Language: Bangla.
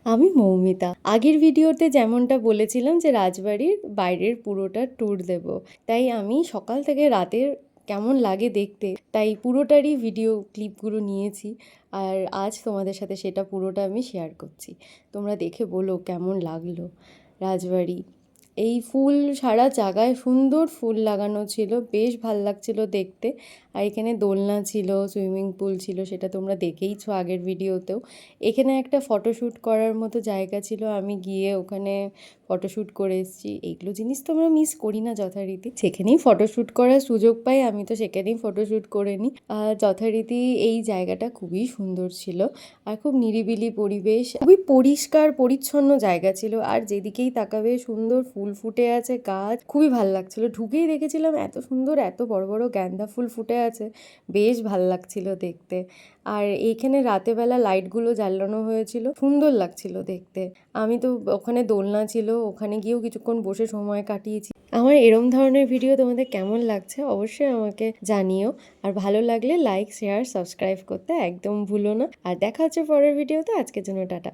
আমি মৌমিতা। আগের ভিডিওতে যেমনটা বলেছিলাম যে রাজবাড়ির বাইরের পুরোটা ট্যুর দেব, তাই আমি সকাল থেকে রাতের কেমন লাগে দেখতে তাই পুরোটারই ভিডিও ক্লিপগুলো নিয়েছি। আর আজ তোমাদের সাথে সেটা পুরোটা আমি শেয়ার করছি। তোমরা দেখে বলো কেমন লাগলো রাজবাড়ি। এই ফুল সারা জায়গায় সুন্দর ফুল লাগানো ছিল, বেশ ভাল লাগছিল দেখতে। আর এখানে দোলনা ছিল, সুইমিং পুল ছিল, সেটা তোমরা দেখেইছো আগের ভিডিওতেও। এখানে একটা ফটোশ্যুট করার মতো জায়গা ছিল, আমি গিয়ে ওখানে ফটোশ্যুট করে এসেছি। এইগুলো জিনিস তো আমরা মিস করি না যথারীতি, যেখানেই ফটোশ্যুট করার সুযোগ পাই আমি তো সেখানেই ফটোশ্যুট করে নিই। যথারীতি এই জায়গাটা খুবই সুন্দর ছিল আর খুব নিরিবিলি পরিবেশ, খুবই পরিষ্কার পরিচ্ছন্ন জায়গা ছিল। আর যেদিকেই তাকাবে সুন্দর ফুল ফুটে আছে, গাছ, খুবই ভাল লাগছিল। ঢুকেই দেখেছিলাম এত সুন্দর এত বড় বড় গ্যান্দা ফুল ফুটে আছে, বেশ ভাল লাগছিল দেখতে। আর এইখানে রাতেবেলা লাইটগুলো জ্বালানো হয়েছিল, সুন্দর লাগছিল দেখতে। আমি তো ওখানে দোলনা ছিল, ওখানে গিয়েও কিছুক্ষণ বসে সময় কাটিয়েছি। আমার এরম ধরনের ভিডিও তোমাদের কেমন লাগছে অবশ্যই আমাকে জানিও। আর ভালো লাগলে লাইক শেয়ার সাবস্ক্রাইব করতে একদম ভুলো না। আর দেখা হচ্ছে পরের ভিডিওতে। আজকের জন্য টাটা।